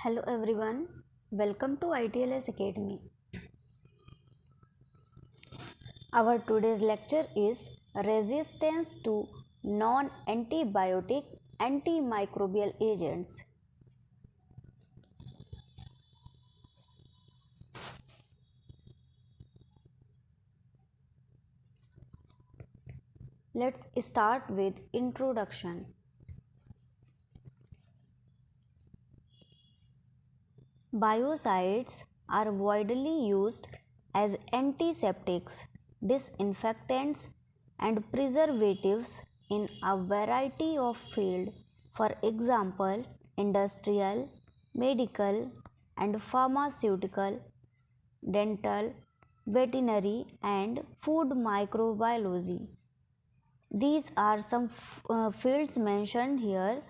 Hello everyone, welcome to ITLS Academy. Our today's lecture is resistance to non-antibiotic antimicrobial agents. Let's start with introduction. Biocides are widely used as antiseptics, disinfectants, and preservatives in a variety of fields, for example, industrial, medical, and pharmaceutical, dental, veterinary, and food microbiology. These are some fields mentioned here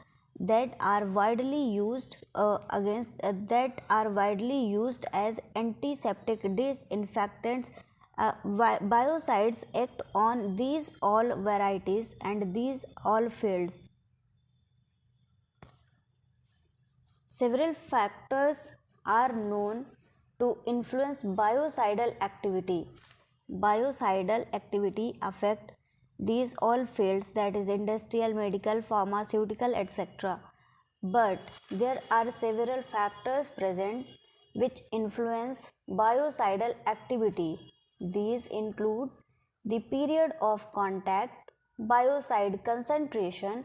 that are widely used that are widely used as antiseptic disinfectants. Biocides act on these all varieties and these all fields. Several factors are known to influence biocidal activity. Biocidal activity affect these all fields, that is industrial, medical, pharmaceutical, etc. But there are several factors present which influence biocidal activity. These include the period of contact, biocide concentration,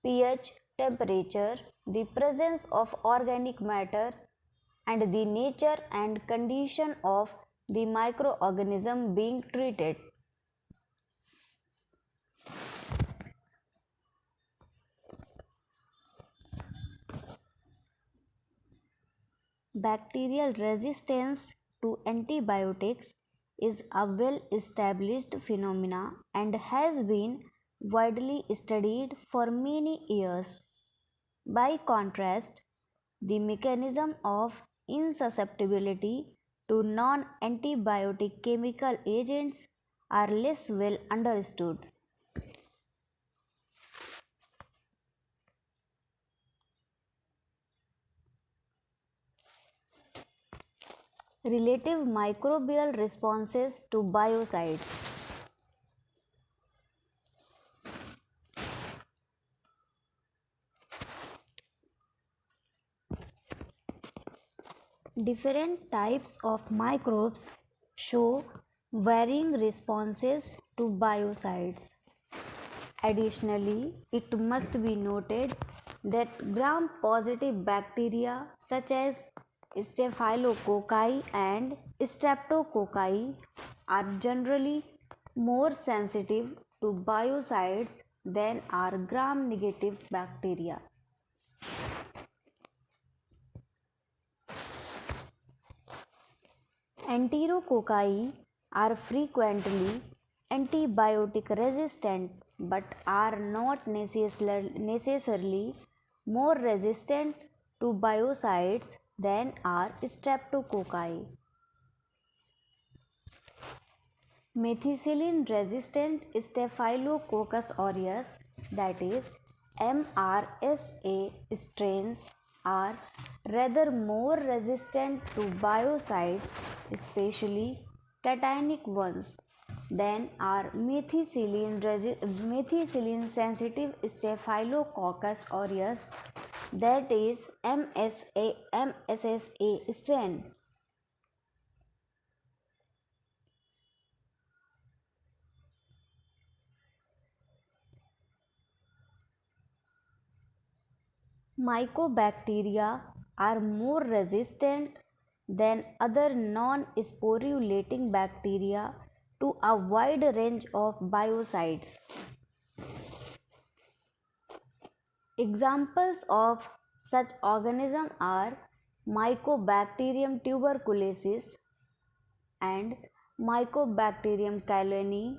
pH, temperature, the presence of organic matter, and the nature and condition of the microorganism being treated. Bacterial resistance to antibiotics is a well established phenomena and has been widely studied for many years. By contrast, the mechanism of insusceptibility to non antibiotic chemical agents are less well understood. Relative microbial responses to biocides. Different types of microbes show varying responses to biocides. Additionally, it must be noted that gram-positive bacteria such as Staphylococci and Streptococci are generally more sensitive to biocides than are gram-negative bacteria. Enterococci are frequently antibiotic resistant but are not necessarily more resistant to biocides than are streptococci. Methicillin resistant Staphylococcus aureus, that is MRSA strains, are rather more resistant to biocides, especially cationic ones, than are methicillin sensitive Staphylococcus aureus, that is MSSA strain. Mycobacteria are more resistant than other non-sporulating bacteria to a wide range of biocides. Examples of such organisms are Mycobacterium tuberculosis and Mycobacterium calleni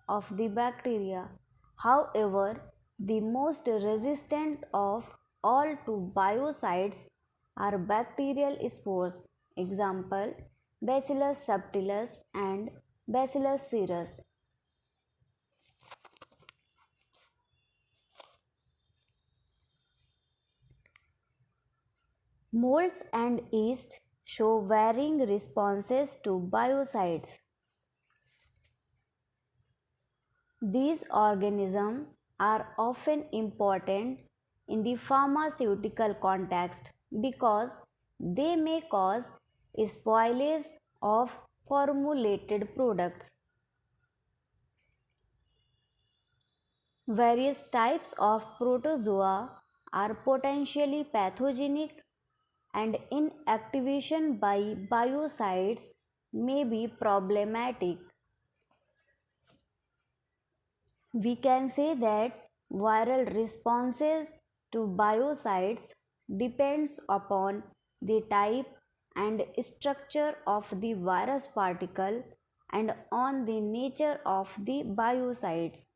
of the bacteria. However, the most resistant of all to biocides are bacterial spores. Example, Bacillus subtilis and Bacillus cereus. Molds and yeast show varying responses to biocides. These organisms are often important in the pharmaceutical context because they may cause spoilage of formulated products. Various types of protozoa are potentially pathogenic, and inactivation by biocides may be problematic. We can say that viral responses to biocides depends upon the type and structure of the virus particle and on the nature of the biocides.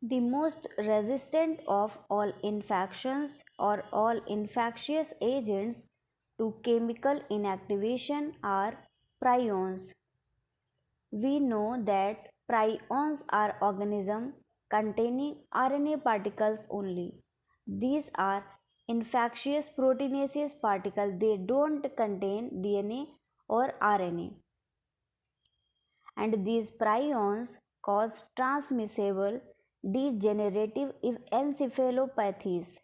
The most resistant of all infections or all infectious agents to chemical inactivation are prions. We know that prions are organisms containing RNA particles only. These are infectious proteinaceous particles, they don't contain DNA or RNA. And these prions cause transmissible degenerative encephalopathies.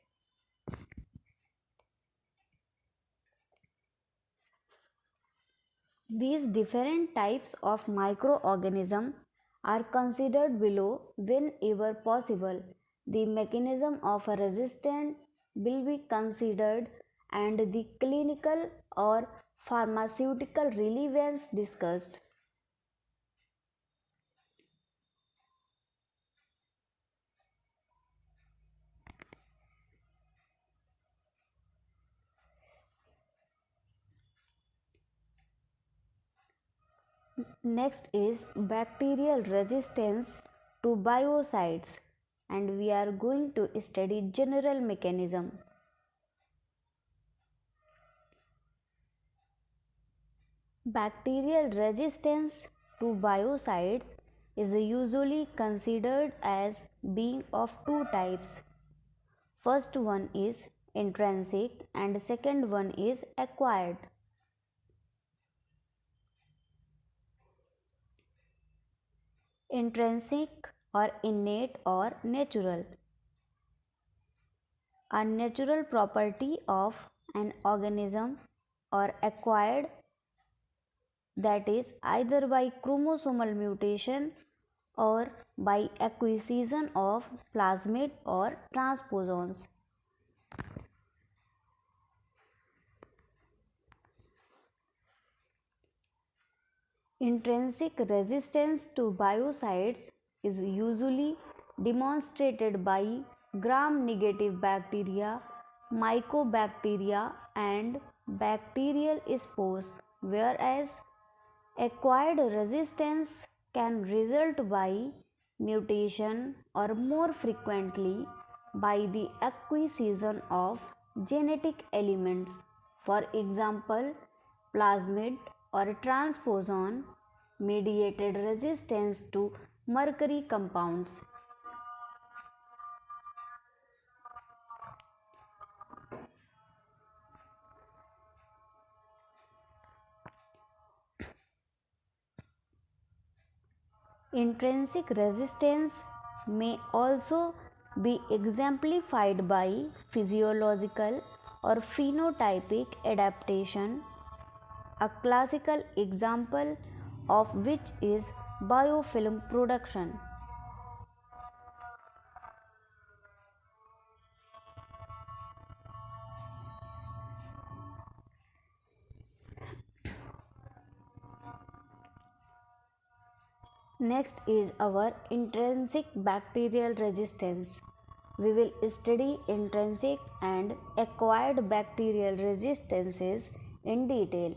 These different types of microorganisms are considered below whenever possible. The mechanism of resistance will be considered and the clinical or pharmaceutical relevance discussed. Next is bacterial resistance to biocides, and we are going to study general mechanism. Bacterial resistance to biocides is usually considered as being of two types. First one is intrinsic and second one is acquired. Intrinsic or innate or natural. A natural property of an organism, or acquired, that is either by chromosomal mutation or by acquisition of plasmid or transposons. Intrinsic resistance to biocides is usually demonstrated by gram-negative bacteria, mycobacteria, and bacterial spores, whereas acquired resistance can result by mutation or more frequently by the acquisition of genetic elements, for example, plasmid or transposon mediated resistance to mercury compounds. Intrinsic resistance may also be exemplified by physiological or phenotypic adaptation, a classical example of which is biofilm production. Next is our intrinsic bacterial resistance. We will study intrinsic and acquired bacterial resistances in detail.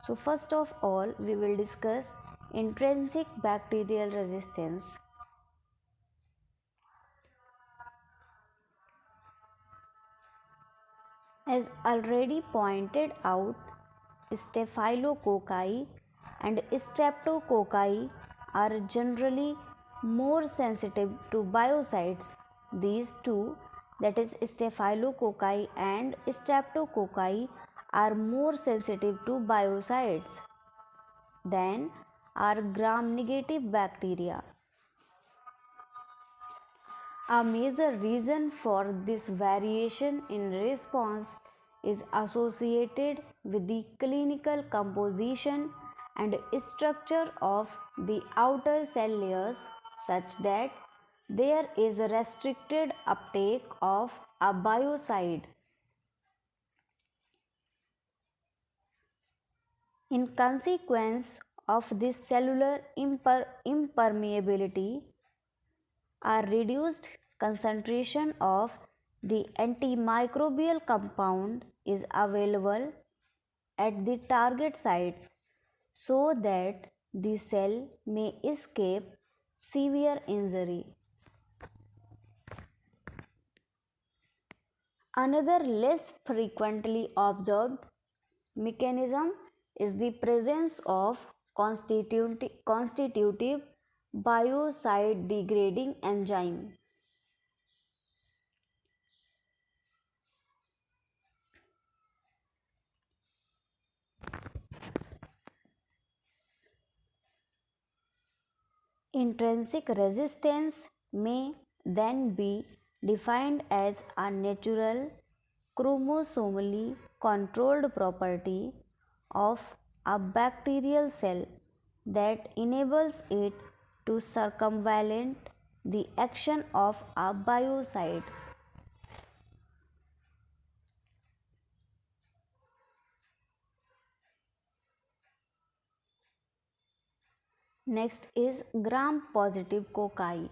So first of all, we will discuss intrinsic bacterial resistance. As already pointed out, Staphylococci and Streptococci are generally more sensitive to biocides. These two, that is Staphylococci and Streptococci, are more sensitive to biocides than are gram-negative bacteria. A major reason for this variation in response is associated with the clinical composition and structure of the outer cell layers, such that there is a restricted uptake of a biocide. In consequence of this cellular impermeability, a reduced concentration of the antimicrobial compound is available at the target sites, so that the cell may escape severe injury. Another less frequently observed mechanism is the presence of constitutive biocide degrading enzyme. Intrinsic resistance may then be defined as a natural chromosomally controlled property of a bacterial cell that enables it to circumvent the action of a biocide. Next is gram positive cocci.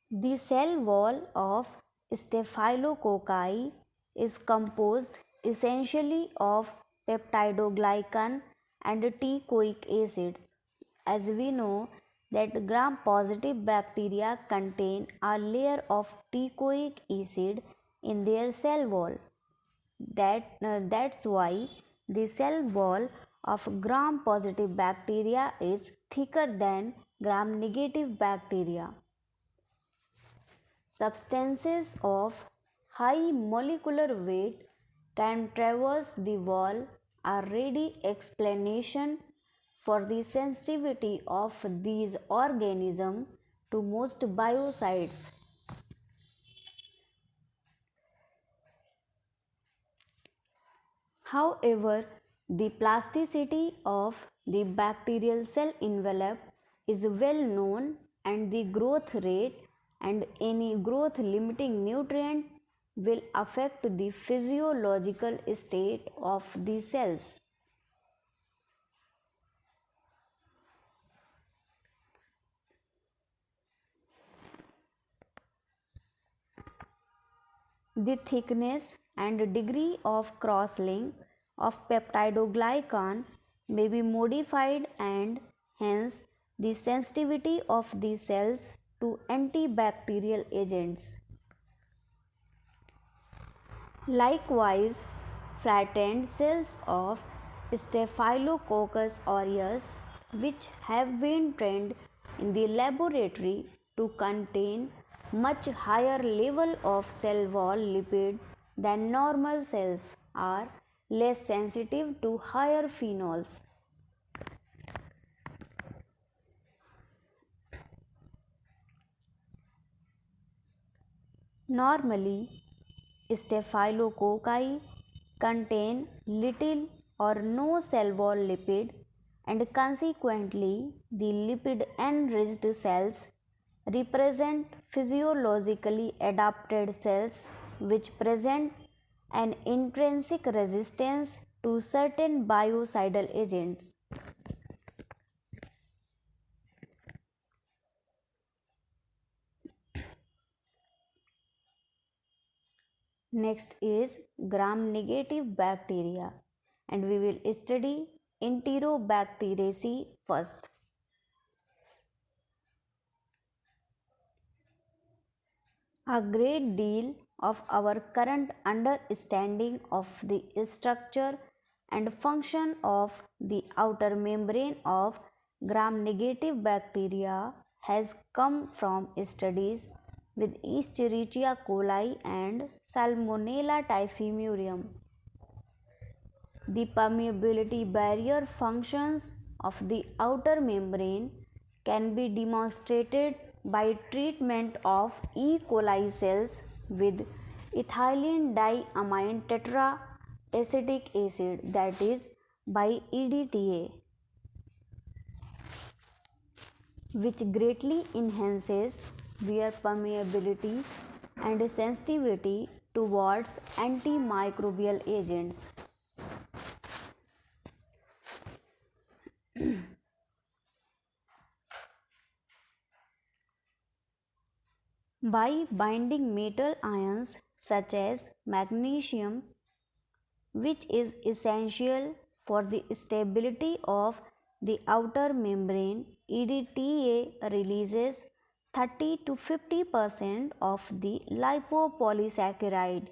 The cell wall of Staphylococci is composed essentially of peptidoglycan and teichoic acids. As we know that gram-positive bacteria contain a layer of teichoic acid in their cell wall. That's why the cell wall of gram-positive bacteria is thicker than gram-negative bacteria. Substances of high molecular weight can traverse the wall, a ready explanation for the sensitivity of these organisms to most biocides. However, the plasticity of the bacterial cell envelope is well known, and the growth rate and any growth limiting nutrient will affect the physiological state of the cells. The thickness and degree of cross-link of peptidoglycan may be modified, and hence the sensitivity of the cells to antibacterial agents. Likewise, flattened cells of Staphylococcus aureus, which have been trained in the laboratory to contain much higher level of cell wall lipid than normal cells, are less sensitive to higher phenols. Normally, Staphylococci contain little or no cell wall lipid, and consequently the lipid enriched cells represent physiologically adapted cells which present an intrinsic resistance to certain biocidal agents. Next is gram-negative bacteria, and we will study Enterobacteriaceae first. A great deal of our current understanding of the structure and function of the outer membrane of gram-negative bacteria has come from studies with Escherichia coli and Salmonella typhimurium. The permeability barrier functions of the outer membrane can be demonstrated by treatment of E. coli cells with ethylene diamine tetraacetic acid, that is by EDTA, which greatly enhances their permeability and sensitivity towards antimicrobial agents. By binding metal ions such as magnesium, which is essential for the stability of the outer membrane, EDTA releases 30 to 50% of the lipopolysaccharide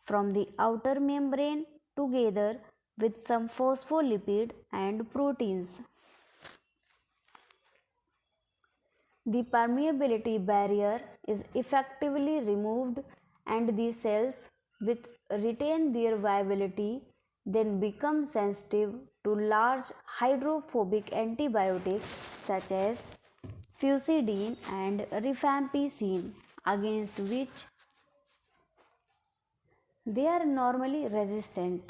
from the outer membrane together with some phospholipid and proteins. The permeability barrier is effectively removed and the cells which retain their viability then become sensitive to large hydrophobic antibiotics such as fusidine and rifampicin, against which they are normally resistant.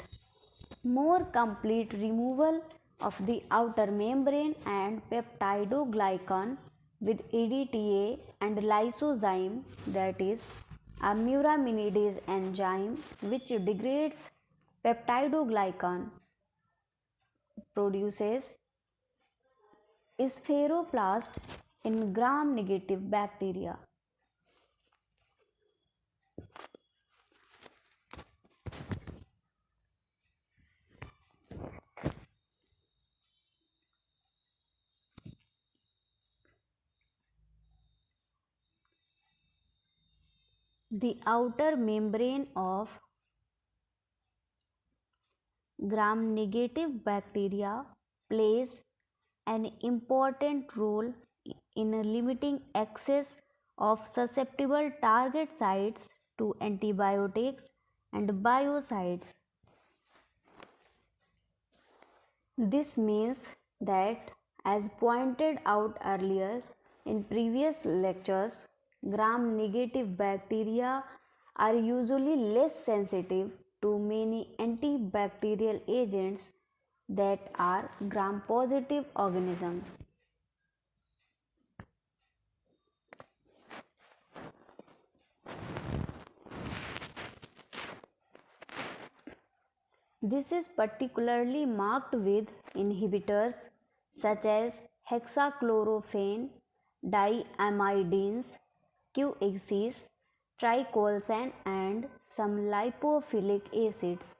More complete removal of the outer membrane and peptidoglycan with EDTA and lysozyme, that is a neuraminidase enzyme which degrades peptidoglycan, produces spheroplast in gram-negative bacteria. The outer membrane of gram-negative bacteria plays an important role in limiting access of susceptible target sites to antibiotics and biocides. This means that, as pointed out earlier in previous lectures, gram-negative bacteria are usually less sensitive to many antibacterial agents that are gram-positive organisms. This is particularly marked with inhibitors such as hexachlorophene, diamidines, QXs, tricolsan, and some lipophilic acids.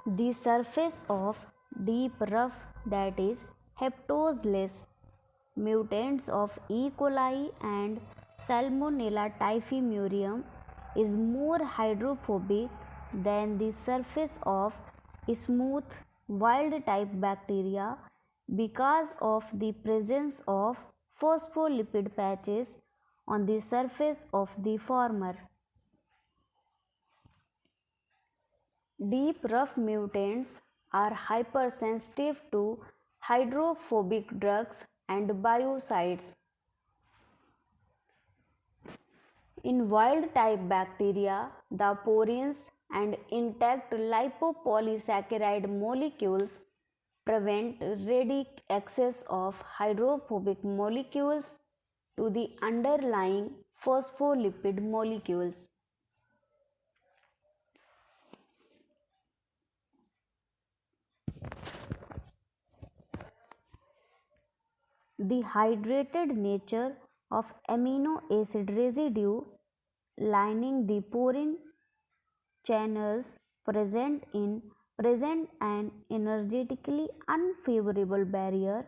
The surface of deep rough, that is heptose-less mutants of E. coli and Salmonella typhimurium is more hydrophobic than the surface of smooth wild-type bacteria because of the presence of phospholipid patches on the surface of the former. Deep rough mutants are hypersensitive to hydrophobic drugs and biocides. In wild-type bacteria, the porins and intact lipopolysaccharide molecules prevent ready access of hydrophobic molecules to the underlying phospholipid molecules. The hydrated nature of amino acid residue lining the porin channels present an energetically unfavorable barrier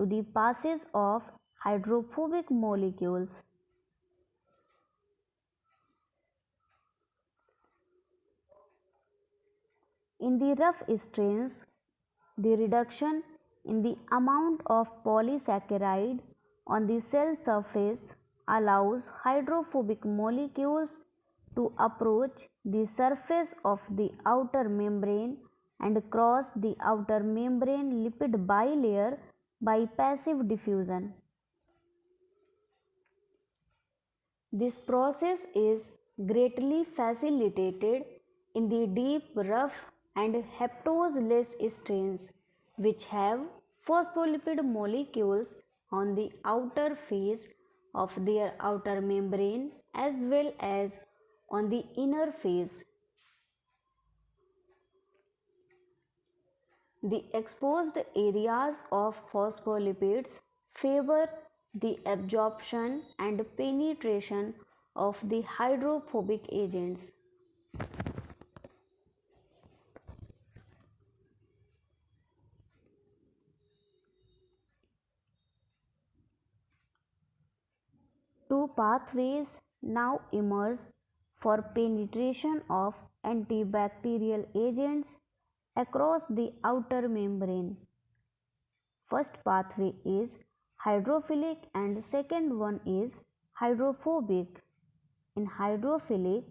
to the passage of hydrophobic molecules. In the rough strains, the reduction in the amount of polysaccharide on the cell surface allows hydrophobic molecules to approach the surface of the outer membrane and cross the outer membrane lipid bilayer by passive diffusion. This process is greatly facilitated in the deep, rough, and heptose-less strains, which have phospholipid molecules on the outer face of their outer membrane as well as on the inner face. The exposed areas of phospholipids favor the absorption and penetration of the hydrophobic agents. Two pathways now emerge for penetration of antibacterial agents across the outer membrane. First pathway is hydrophilic and second one is hydrophobic. In hydrophilic,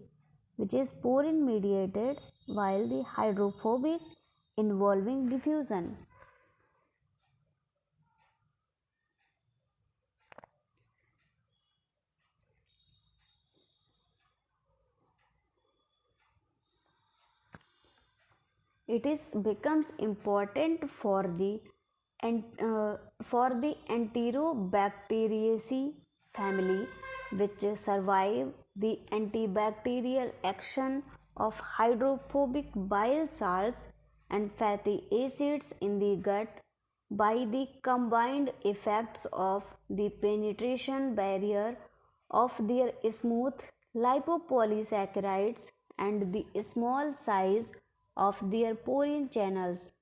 which is porine mediated, while the hydrophobic involving diffusion. It is becomes important for the Enterobacteriaceae family, which survive the antibacterial action of hydrophobic bile salts and fatty acids in the gut by the combined effects of the penetration barrier of their smooth lipopolysaccharides and the small size of their porine channels.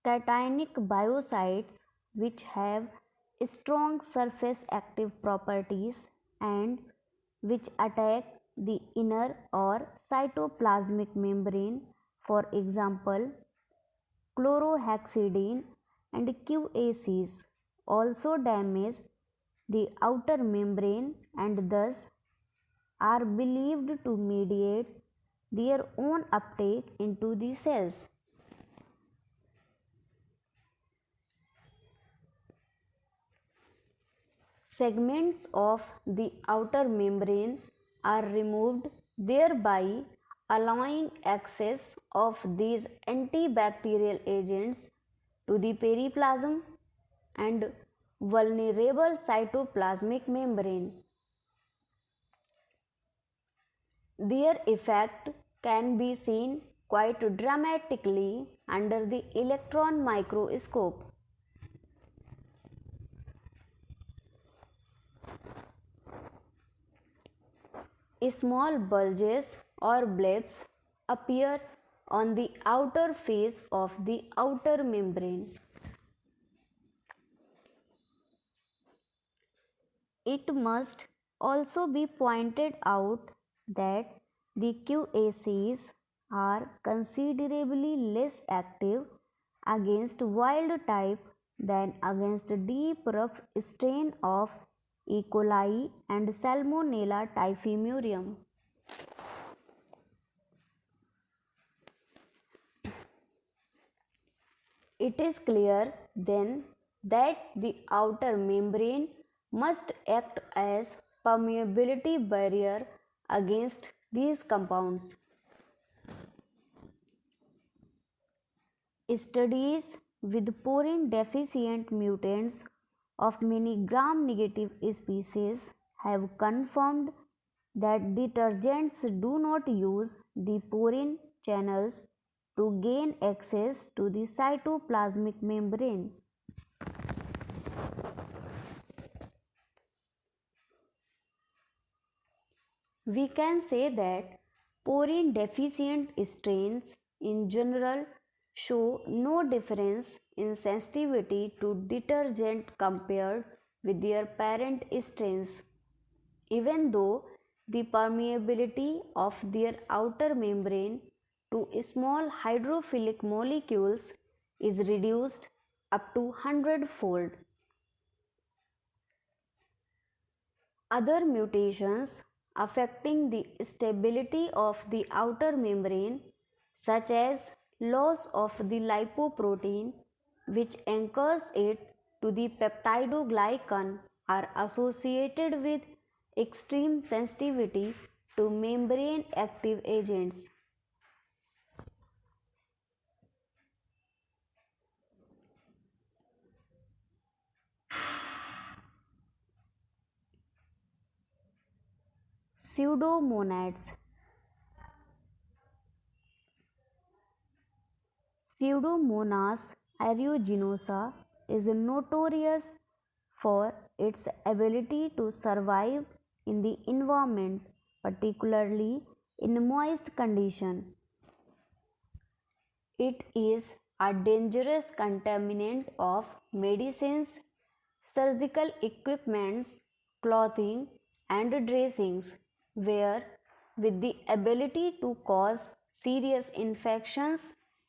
Cationic biocides, which have strong surface active properties and which attack the inner or cytoplasmic membrane, for example, chlorhexidine and QACs, also damage the outer membrane and thus are believed to mediate their own uptake into the cells. Segments of the outer membrane are removed, thereby allowing access of these antibacterial agents to the periplasm and vulnerable cytoplasmic membrane. Their effect can be seen quite dramatically under the electron microscope. Small bulges or blebs appear on the outer face of the outer membrane. It must also be pointed out that the QACs are considerably less active against wild type than against deep rough strain of E. coli and Salmonella typhimurium. It is clear then that the outer membrane must act as permeability barrier against these compounds. Studies with porine deficient mutants of many gram-negative species have confirmed that detergents do not use the porine channels to gain access to the cytoplasmic membrane. We can say that porine deficient strains in general show no difference in sensitivity to detergent compared with their parent strains, even though the permeability of their outer membrane to small hydrophilic molecules is reduced up to 100-fold. Other mutations affecting the stability of the outer membrane, such as loss of the lipoprotein which anchors it to the peptidoglycan, are associated with extreme sensitivity to membrane active agents. Pseudomonads. Pseudomonas aeruginosa is notorious for its ability to survive in the environment, particularly in moist conditions. It is a dangerous contaminant of medicines, surgical equipments, clothing, and dressings, where with the ability to cause serious infections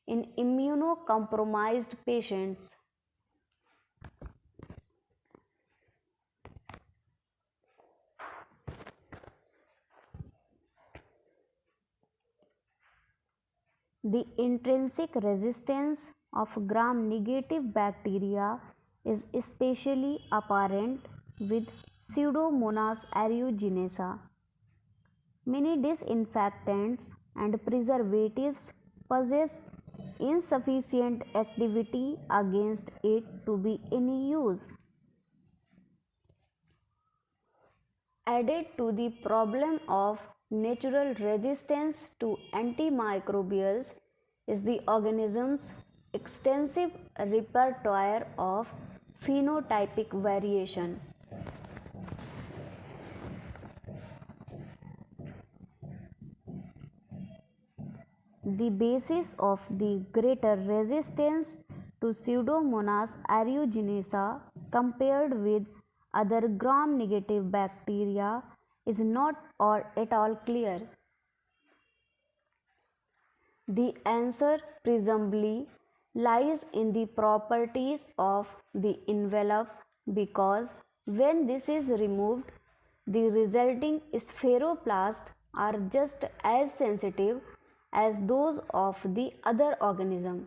in immunocompromised patients. The intrinsic resistance of gram-negative bacteria is especially apparent with Pseudomonas aeruginosa. Many disinfectants and preservatives possess insufficient activity against it to be in use. Added to the problem of natural resistance to antimicrobials is the organism's extensive repertoire of phenotypic variation. The basis of the greater resistance to Pseudomonas aeruginosa compared with other gram-negative bacteria is not or at all clear. The answer presumably lies in the properties of the envelope, because when this is removed, the resulting spheroplasts are just as sensitive as those of the other organism.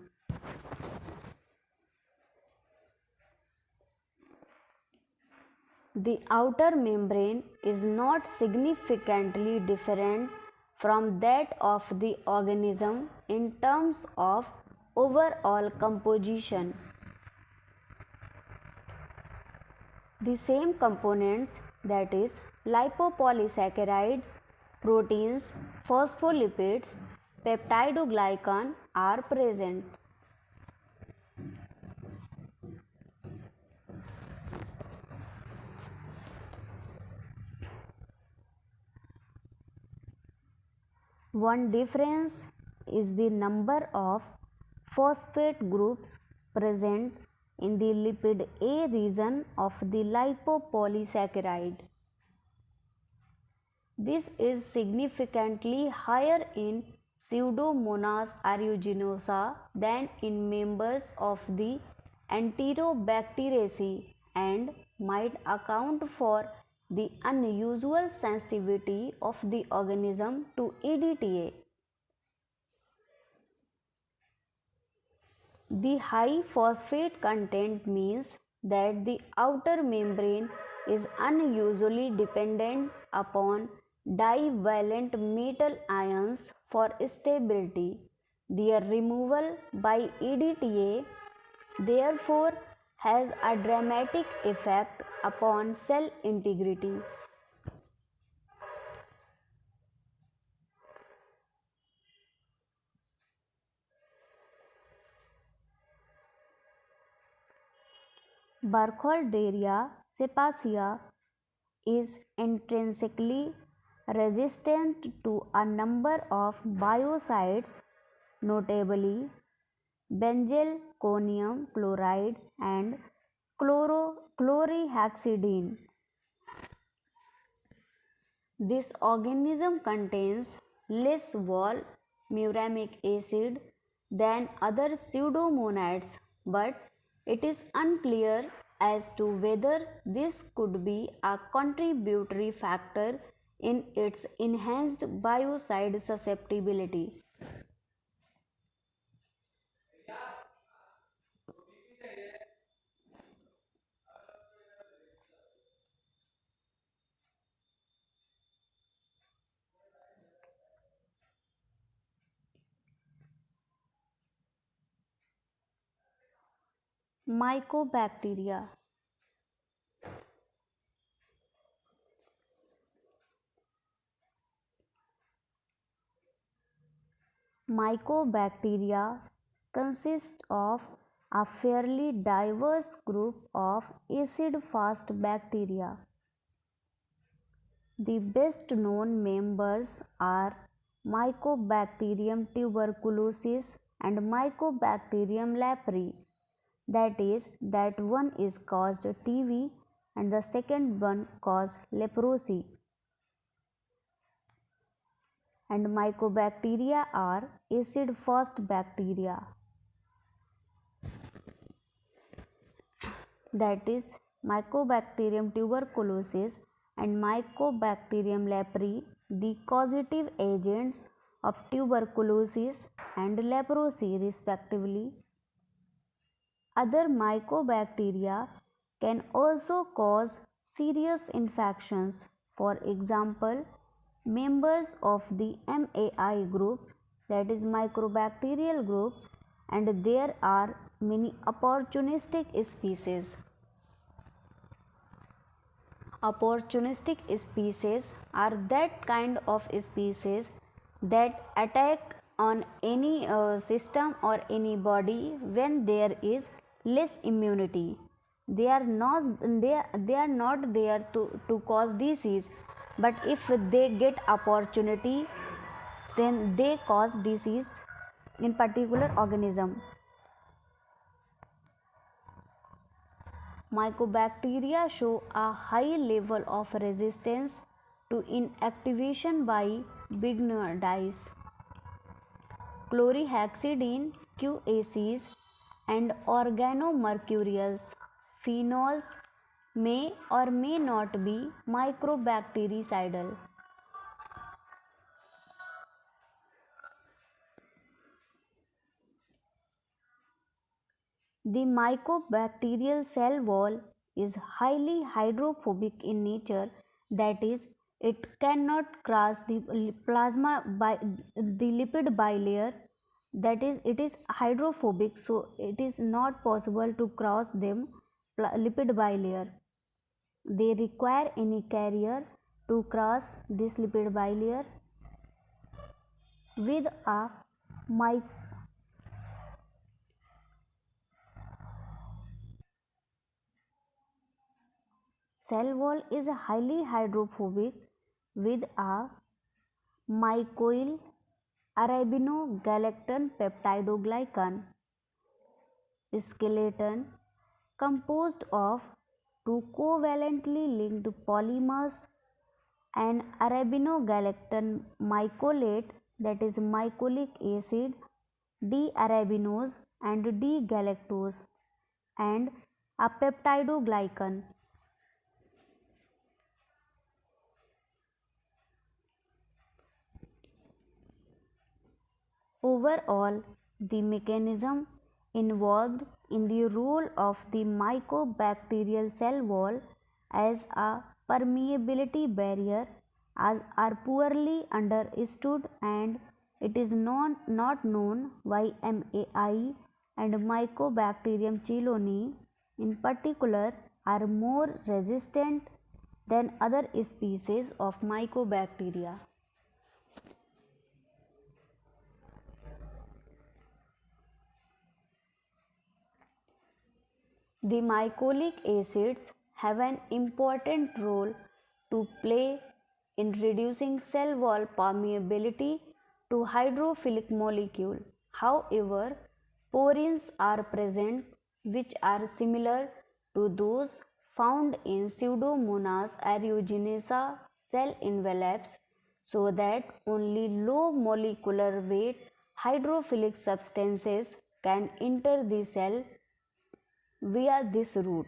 The outer membrane is not significantly different from that of the organism in terms of overall composition. The same components, that is, lipopolysaccharide, proteins, phospholipids, peptidoglycan, are present. One difference is the number of phosphate groups present in the lipid A region of the lipopolysaccharide. This is significantly higher in Pseudomonas aeruginosa than in members of the Enterobacteriaceae, and might account for the unusual sensitivity of the organism to EDTA. The high phosphate content means that the outer membrane is unusually dependent upon divalent metal ions for stability. Their removal by EDTA therefore has a dramatic effect upon cell integrity. Burkholderia cepacia is intrinsically resistant to a number of biocides, notably benzalkonium chloride and chlorhexidine. This organism contains less muramic acid than other pseudomonads, but it is unclear as to whether this could be a contributory factor in its enhanced biocide susceptibility. Mycobacteria. Mycobacteria consist of a fairly diverse group of acid-fast bacteria. The best known members are Mycobacterium tuberculosis and Mycobacterium leprae. That is, that one is caused TB and the second one caused leprosy. And Mycobacteria are acid-fast bacteria. That is Mycobacterium tuberculosis and Mycobacterium leprae, the causative agents of tuberculosis and leprosy respectively. Other mycobacteria can also cause serious infections. For example, members of the MAI group, that is Mycobacterial group, and there are many opportunistic species. Opportunistic species are that kind of species that attack on any system or any body when there is less immunity. They are not there to cause disease, but if they get opportunity, then they cause disease in particular organism. Mycobacteria show a high level of resistance to inactivation by bignonides, chlorhexidine, QACs, and organomercurials. Phenols may or may not be microbactericidal. The mycobacterial cell wall is highly hydrophobic in nature, that is, it cannot cross the plasma by the lipid bilayer, that is, it is hydrophobic, so it is not possible to cross them lipid bilayer. They require any carrier to cross this lipid bilayer with a mic. Cell wall is highly hydrophobic with a mycoyl arabinogalactan peptidoglycan skeleton composed of two covalently linked polymers and arabinogalactan mycolate, that is mycolic acid, D-arabinose and D-galactose, and a peptidoglycan. Overall, the mechanism involved in the role of the mycobacterial cell wall as a permeability barrier are poorly understood, and it is not known why MAI and Mycobacterium cheiloni in particular are more resistant than other species of mycobacteria. The mycolic acids have an important role to play in reducing cell wall permeability to hydrophilic molecule. However, porins are present which are similar to those found in Pseudomonas aeruginosa cell envelopes, so that only low molecular weight hydrophilic substances can enter the cell via this route.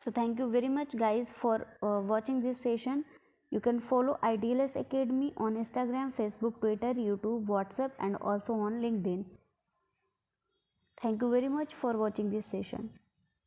So thank you very much guys for watching this session. You can follow IDLS Academy on Instagram, Facebook, Twitter, YouTube, WhatsApp and also on LinkedIn. Thank you very much for watching this session.